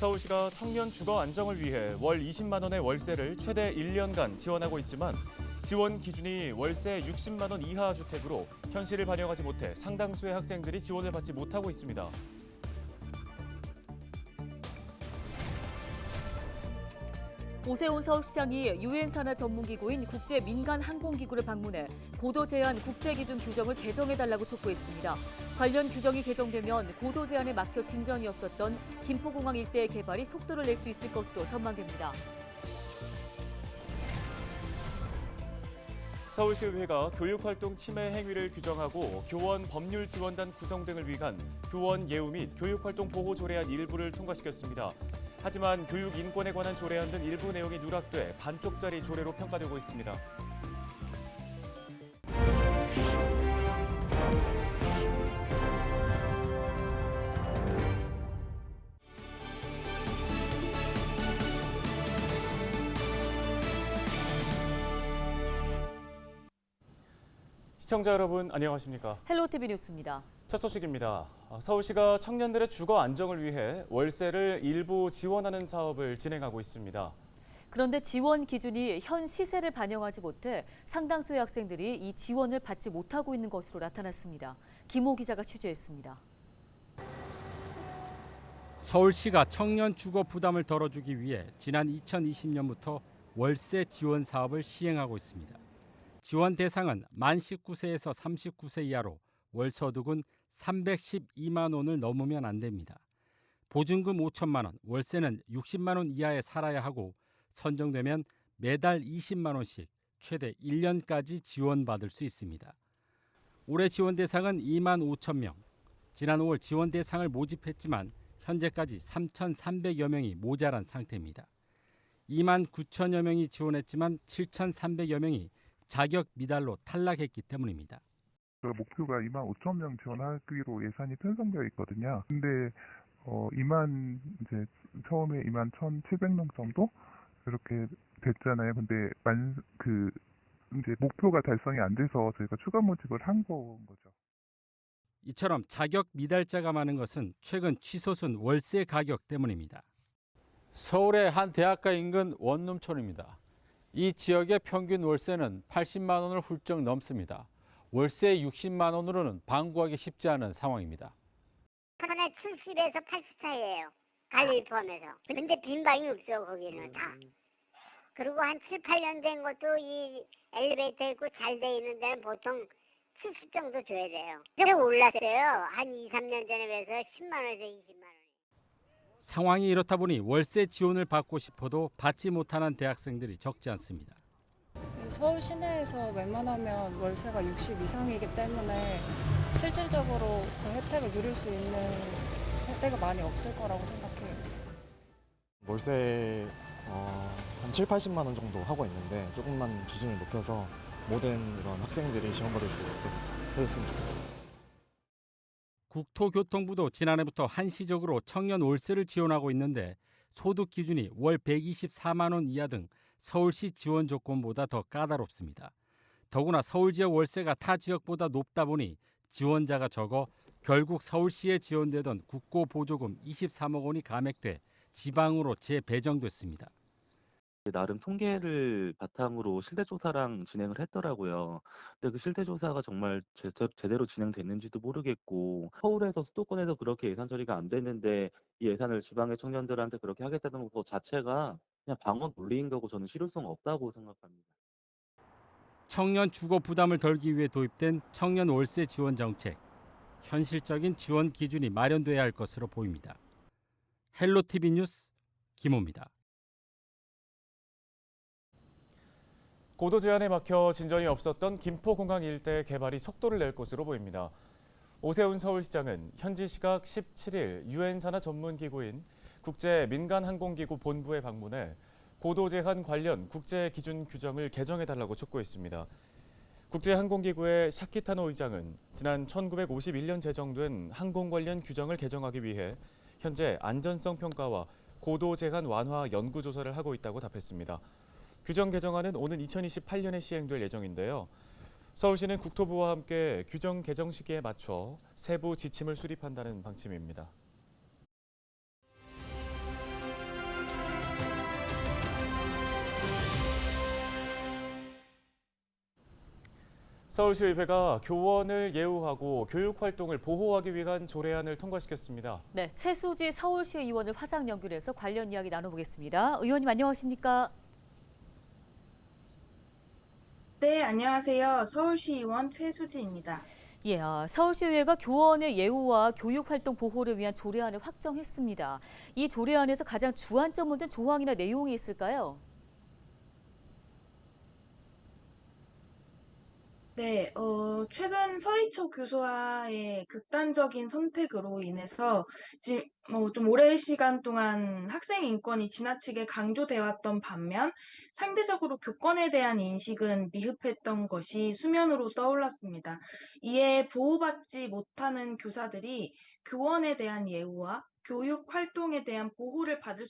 서울시가 청년 주거 안정을 위해 월 20만 원의 월세를 최대 1년간 지원하고 있지만 지원 기준이 월세 60만 원 이하 주택으로 현실을 반영하지 못해 상당수의 학생들이 지원을 받지 못하고 있습니다. 오세훈 서울시장이 유엔 산하 전문기구인 국제민간항공기구를 방문해 고도 제한 국제기준 규정을 개정해달라고 촉구했습니다. 관련 규정이 개정되면 고도 제한에 막혀 진전이 없었던 김포공항 일대의 개발이 속도를 낼 수 있을 것으로 전망됩니다. 서울시의회가 교육활동 침해 행위를 규정하고 교원 법률 지원단 구성 등을 위한 교원 예우 및 교육활동 보호 조례안 일부를 통과시켰습니다. 하지만 교육 인권에 관한 조례안 등 일부 내용이 누락돼 반쪽짜리 조례로 평가되고 있습니다. 시청자 여러분 안녕하십니까? 헬로티비 뉴스입니다. 첫 소식입니다. 서울시가 청년들의 주거 안정을 위해 월세를 일부 지원하는 사업을 진행하고 있습니다. 그런데 지원 기준이 현 시세를 반영하지 못해 상당수의 학생들이 이 지원을 받지 못하고 있는 것으로 나타났습니다. 김호 기자가 취재했습니다. 서울시가 청년 주거 부담을 덜어주기 위해 지난 2020년부터 월세 지원 사업을 시행하고 있습니다. 지원 대상은 만 19세에서 39세 이하로 월 소득은 312만 원을 넘으면 안 됩니다. 보증금 5천만 원, 월세는 60만 원 이하에 살아야 하고 선정되면 매달 20만 원씩 최대 1년까지 지원받을 수 있습니다. 올해 지원 대상은 2만 5천 명. 지난 5월 지원 대상을 모집했지만 현재까지 3,300여 명이 모자란 상태입니다. 2만 9천여 명이 지원했지만 7,300여 명이 자격 미달로 탈락했기 때문입니다. 목표가 2만 5천 명 지원하기로 예산이 편성되어 있거든요. 근데 처음에 2만 1,700명 정도 이렇게 됐잖아요. 근데 이제 목표가 달성이 안 돼서 저희가 추가 모집을 한 거죠. 이처럼 자격 미달자가 많은 것은 최근 치솟은 월세 가격 때문입니다. 서울의 한 대학가 인근 원룸촌입니다. 이 지역의 평균 월세는 80만 원을 훌쩍 넘습니다. 월세 60만 원으로는 방 구하기 쉽지 않은 상황입니다. 한 번에 70에서 80 사이예요. 관리 포함해서. 근데 빈 방이 없어 거기는 다. 그리고 한 7, 8년 된 것도 이 엘리베이터 있고 잘 돼 있는 데는 보통 70 정도 줘야 돼요. 근데 올랐어요. 한 2, 3년 전에 비해서 10만 원에서 20만 원. 상황이 이렇다 보니 월세 지원을 받고 싶어도 받지 못하는 대학생들이 적지 않습니다. 서울 시내에서 웬만하면 월세가 60 이상이기 때문에 실질적으로 그 혜택을 누릴 수 있는 세대가 많이 없을 거라고 생각해요. 월세 한 7, 80만 원 정도 하고 있는데 조금만 기준을 높여서 모든 이런 학생들이 지원받을 수 있도록 해줬으면 좋겠습니다. 국토교통부도 지난해부터 한시적으로 청년 월세를 지원하고 있는데 소득 기준이 월 124만 원 이하 등 서울시 지원 조건보다 더 까다롭습니다. 더구나 서울 지역 월세가 타 지역보다 높다 보니 지원자가 적어 결국 서울시에 지원되던 국고 보조금 23억 원이 감액돼 지방으로 재배정됐습니다. 나름 통계를 바탕으로 실태조사랑 진행을 했더라고요. 근데 그 실태조사가 정말 제대로 진행됐는지도 모르겠고 서울에서 수도권에서 그렇게 예산 처리가 안 됐는데 이 예산을 지방의 청년들한테 그렇게 하겠다는 것 자체가 그냥 방언 논리인 거고 저는 실효성 없다고 생각합니다. 청년 주거 부담을 덜기 위해 도입된 청년 월세 지원 정책. 현실적인 지원 기준이 마련돼야 할 것으로 보입니다. 헬로티비 뉴스 김호입니다. 고도 제한에 막혀 진전이 없었던 김포공항 일대 개발이 속도를 낼 것으로 보입니다. 오세훈 서울시장은 현지 시각 17일 유엔 산하 전문기구인 국제민간항공기구 본부에 방문해 고도 제한 관련 국제 기준 규정을 개정해달라고 촉구했습니다. 국제항공기구의 샤키타노 의장은 지난 1951년 제정된 항공 관련 규정을 개정하기 위해 현재 안전성 평가와 고도 제한 완화 연구 조사를 하고 있다고 답했습니다. 규정 개정안은 오는 2028년에 시행될 예정인데요. 서울시는 국토부와 함께 규정 개정 시기에 맞춰 세부 지침을 수립한다는 방침입니다. 서울시의회가 교원을 예우하고 교육 활동을 보호하기 위한 조례안을 통과시켰습니다. 네, 최수지 서울시 의원을 화상 연결해서 관련 이야기 나눠보겠습니다. 의원님 안녕하십니까? 네, 안녕하세요. 서울시의원 최수지입니다. 예, 서울시의회가 교원의 예우와 교육 활동 보호를 위한 조례안을 확정했습니다. 이 조례안에서 가장 주안점을 둔 조항이나 내용이 있을까요? 네, 최근 서희초 교수와의 극단적인 선택으로 인해서 지금 좀 오랜 시간 동안 학생 인권이 지나치게 강조되어 왔던 반면 상대적으로 교권에 대한 인식은 미흡했던 것이 수면으로 떠올랐습니다. 이에 보호받지 못하는 교사들이 교원에 대한 예우와 교육 활동에 대한 보호를 받을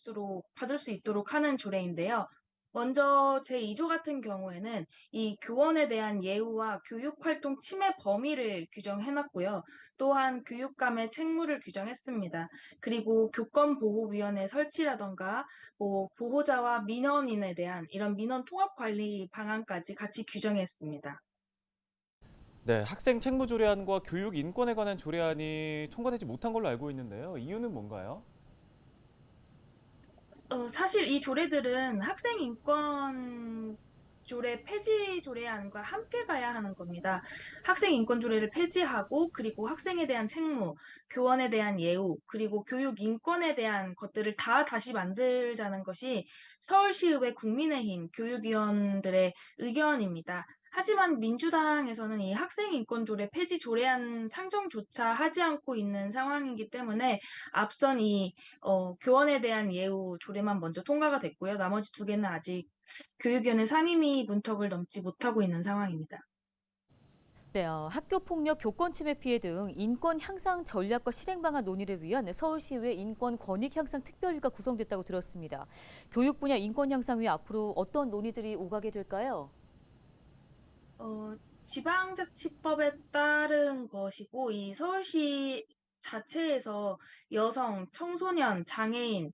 수 있도록 하는 조례인데요. 먼저 제2조 같은 경우에는 이 교원에 대한 예우와 교육활동 침해 범위를 규정해놨고요. 또한 교육감의 책무를 규정했습니다. 그리고 교권보호위원회 설치라던가 보호자와 민원인에 대한 이런 민원 통합 관리 방안까지 같이 규정했습니다. 네, 학생 책무 조례안과 교육 인권에 관한 조례안이 통과되지 못한 걸로 알고 있는데요. 이유는 뭔가요? 사실 이 조례들은 학생 인권 조례 폐지 조례안과 함께 가야 하는 겁니다. 학생 인권 조례를 폐지하고 그리고 학생에 대한 책무, 교원에 대한 예우, 그리고 교육 인권에 대한 것들을 다 다시 만들자는 것이 서울시의회 국민의힘 교육위원들의 의견입니다. 하지만 민주당에서는 이 학생 인권 조례 폐지 조례안 상정조차 하지 않고 있는 상황이기 때문에 앞선 교원에 대한 예우 조례만 먼저 통과가 됐고요. 나머지 두 개는 아직 교육위원회 상임위 문턱을 넘지 못하고 있는 상황입니다. 네, 학교폭력, 교권침해 피해 등 인권 향상 전략과 실행 방안 논의를 위한 서울시의회 인권 권익 향상 특별위가 구성됐다고 들었습니다. 교육 분야 인권 향상 위해 앞으로 어떤 논의들이 오가게 될까요? 지방자치법에 따른 것이고 이 서울시 자체에서 여성, 청소년, 장애인,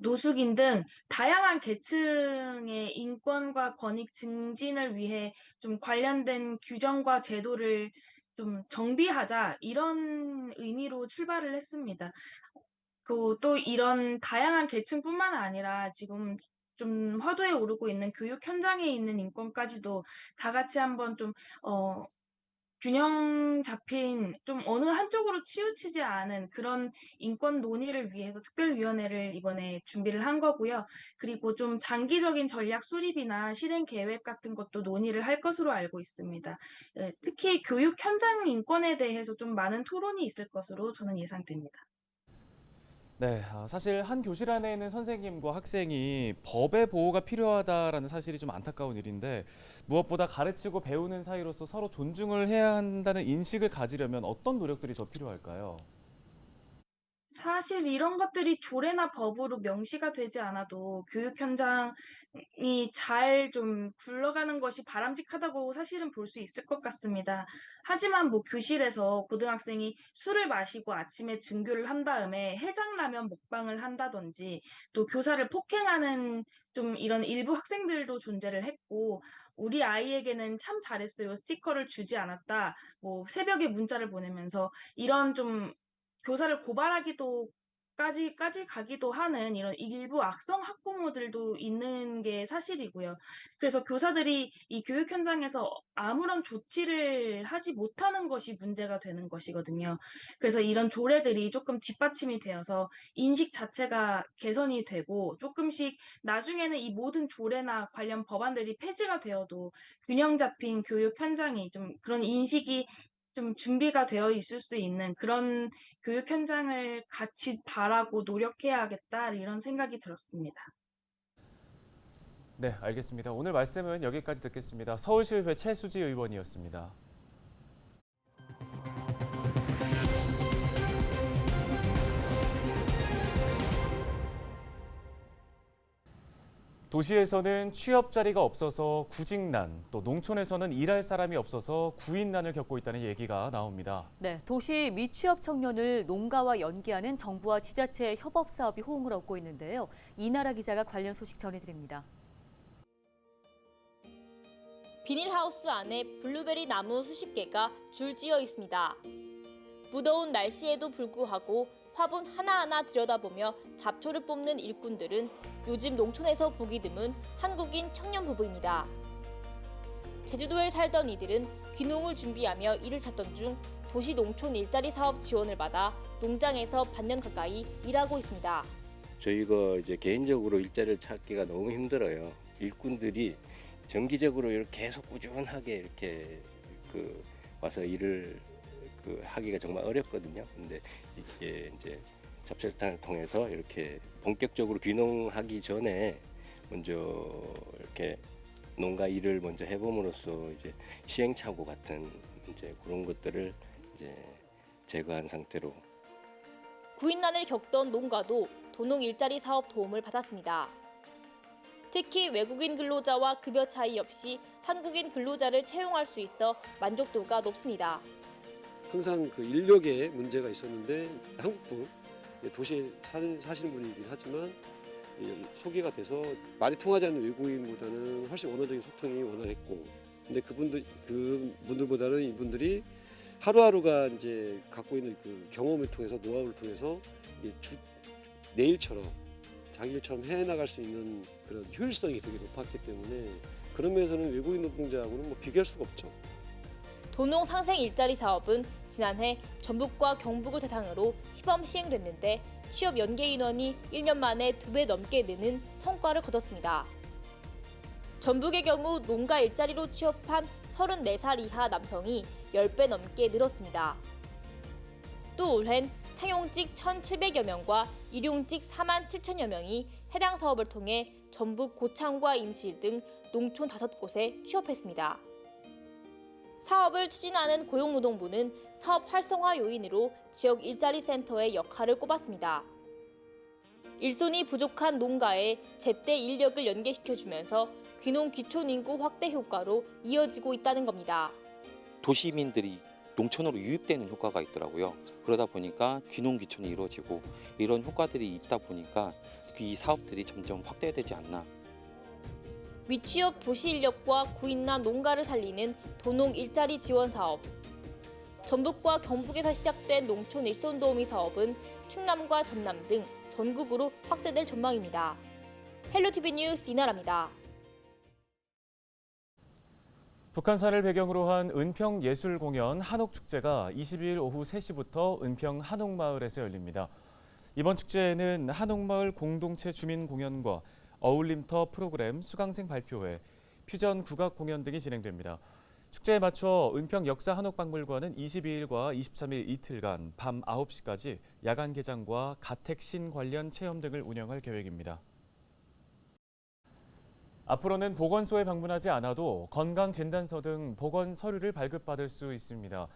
노숙인 등 다양한 계층의 인권과 권익 증진을 위해 좀 관련된 규정과 제도를 좀 정비하자 이런 의미로 출발을 했습니다. 또 이런 다양한 계층뿐만 아니라 지금 좀 화두에 오르고 있는 교육 현장에 있는 인권까지도 다 같이 한번 좀 균형 잡힌 좀 어느 한쪽으로 치우치지 않은 그런 인권 논의를 위해서 특별위원회를 이번에 준비를 한 거고요. 그리고 좀 장기적인 전략 수립이나 실행 계획 같은 것도 논의를 할 것으로 알고 있습니다. 특히 교육 현장 인권에 대해서 좀 많은 토론이 있을 것으로 저는 예상됩니다. 네, 사실 한 교실 안에 있는 선생님과 학생이 법의 보호가 필요하다라는 사실이 좀 안타까운 일인데 무엇보다 가르치고 배우는 사이로서 서로 존중을 해야 한다는 인식을 가지려면 어떤 노력들이 더 필요할까요? 사실 이런 것들이 조례나 법으로 명시가 되지 않아도 교육 현장이 잘 좀 굴러가는 것이 바람직하다고 사실은 볼 수 있을 것 같습니다. 하지만 교실에서 고등학생이 술을 마시고 아침에 등교를 한 다음에 해장라면 먹방을 한다든지 또 교사를 폭행하는 좀 이런 일부 학생들도 존재를 했고 우리 아이에게는 참 잘했어요. 스티커를 주지 않았다. 새벽에 문자를 보내면서 이런 좀 교사를 고발하기도까지 가기도 하는 이런 일부 악성 학부모들도 있는 게 사실이고요. 그래서 교사들이 이 교육 현장에서 아무런 조치를 하지 못하는 것이 문제가 되는 것이거든요. 그래서 이런 조례들이 조금 뒷받침이 되어서 인식 자체가 개선이 되고 조금씩 나중에는 이 모든 조례나 관련 법안들이 폐지가 되어도 균형 잡힌 교육 현장이 좀 그런 인식이 좀 준비가 되어 있을 수 있는 그런 교육 현장을 같이 바라고 노력해야겠다 이런 생각이 들었습니다. 네, 알겠습니다. 오늘 말씀은 여기까지 듣겠습니다. 서울시의회 최수지 의원이었습니다. 도시에서는 취업 자리가 없어서 구직난, 또 농촌에서는 일할 사람이 없어서 구인난을 겪고 있다는 얘기가 나옵니다. 네, 도시 미취업 청년을 농가와 연계하는 정부와 지자체의 협업 사업이 호응을 얻고 있는데요. 이나라 기자가 관련 소식 전해드립니다. 비닐하우스 안에 블루베리 나무 수십 개가 줄지어 있습니다. 무더운 날씨에도 불구하고 화분 하나하나 들여다보며 잡초를 뽑는 일꾼들은 요즘 농촌에서 보기 드문 한국인 청년 부부입니다. 제주도에 살던 이들은 귀농을 준비하며 일을 찾던 중 도시 농촌 일자리 사업 지원을 받아 농장에서 반년 가까이 일하고 있습니다. 저희가 이제 개인적으로 일자리를 찾기가 너무 힘들어요. 일꾼들이 정기적으로 이렇게 계속 꾸준하게 이렇게 와서 일을 하기가 정말 어렵거든요. 근데 이게 이제 잡설탕을 통해서 이렇게 본격적으로 귀농하기 전에 먼저 이렇게 농가 일을 먼저 해봄으로써 이제 시행착오 같은 이제 그런 것들을 이제 제거한 상태로. 구인난을 겪던 농가도 도농 일자리 사업 도움을 받았습니다. 특히 외국인 근로자와 급여 차이 없이 한국인 근로자를 채용할 수 있어 만족도가 높습니다. 항상 그 인력에 문제가 있었는데 한국분 도시에 사시는 분이긴 하지만 소개가 돼서 말이 통하지 않는 외국인보다는 훨씬 언어적인 소통이 원활했고, 근데 그분들보다는 이분들이 하루하루가 이제 갖고 있는 그 경험을 통해서 노하우를 통해서 내 일처럼 자기 일처럼 해나갈 수 있는 그런 효율성이 되게 높았기 때문에 그런 면에서는 외국인 노동자하고는 뭐 비교할 수가 없죠. 도농 상생 일자리 사업은 지난해 전북과 경북을 대상으로 시범 시행됐는데 취업 연계 인원이 1년 만에 2배 넘게 느는 성과를 거뒀습니다. 전북의 경우 농가 일자리로 취업한 34살 이하 남성이 10배 넘게 늘었습니다. 또 올해는 상용직 1,700여 명과 일용직 4만 7천여 명이 해당 사업을 통해 전북 고창과 임실 등 농촌 5곳에 취업했습니다. 사업을 추진하는 고용노동부는 사업 활성화 요인으로 지역 일자리 센터의 역할을 꼽았습니다. 일손이 부족한 농가에 제때 인력을 연계시켜주면서 귀농 귀촌 인구 확대 효과로 이어지고 있다는 겁니다. 도시민들이 농촌으로 유입되는 효과가 있더라고요. 그러다 보니까 귀농 귀촌이 이루어지고 이런 효과들이 있다 보니까 이 사업들이 점점 확대되지 않나. 미취업 도시 인력과 구인난 농가를 살리는 도농 일자리 지원 사업. 전북과 경북에서 시작된 농촌 일손 도우미 사업은 충남과 전남 등 전국으로 확대될 전망입니다. 헬로티비 뉴스 이나라입니다. 북한산을 배경으로 한 은평예술공연 한옥축제가 22일 오후 3시부터 은평 한옥마을에서 열립니다. 이번 축제에는 한옥마을 공동체 주민 공연과 어울림터 프로그램, 수강생 발표회, 퓨전 국악 공연 등이 진행됩니다. 축제에 맞춰 은평 역사 한옥박물관은 22일과 23일 이틀간 밤 9시까지 야간 개장과 가택신 관련 체험 등을 운영할 계획입니다. 앞으로는 보건소에 방문하지 않아도 건강진단서 등 보건 서류를 발급받을 수 있습니다.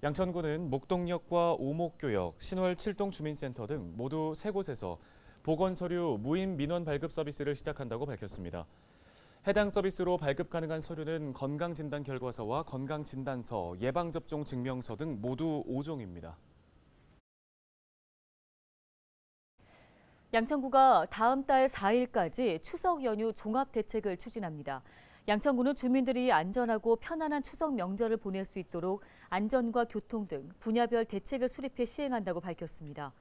양천구는 목동역과 오목교역, 신월 7동 주민센터 등 모두 3곳에서 보건서류 무임 민원 발급 서비스를 시작한다고 밝혔습니다. 해당 서비스로 발급 가능한 서류는 건강진단 결과서와 건강진단서, 예방접종 증명서 등 모두 5종입니다. 양천구가 다음 달 4일까지 추석 연휴 종합 대책을 추진합니다. 양천구는 주민들이 안전하고 편안한 추석 명절을 보낼 수 있도록 안전과 교통 등 분야별 대책을 수립해 시행한다고 밝혔습니다.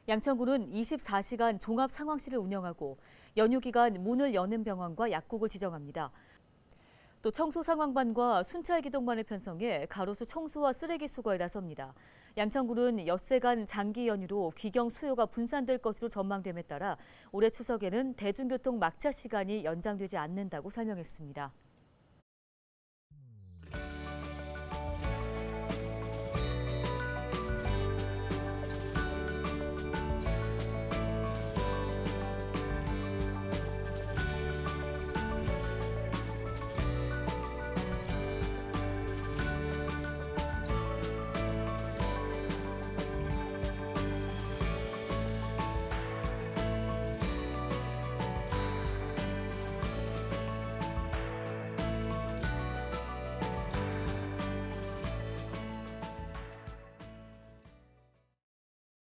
양천구는 24시간 종합 상황실을 운영하고 연휴 기간 문을 여는 병원과 약국을 지정합니다. 또 청소 상황반과 순찰 기동반을 편성해 가로수 청소와 쓰레기 수거에 나섭니다. 양천구는 엿새간 장기 연휴로 귀경 수요가 분산될 것으로 전망됨에 따라 올해 추석에는 대중교통 막차 시간이 연장되지 않는다고 설명했습니다.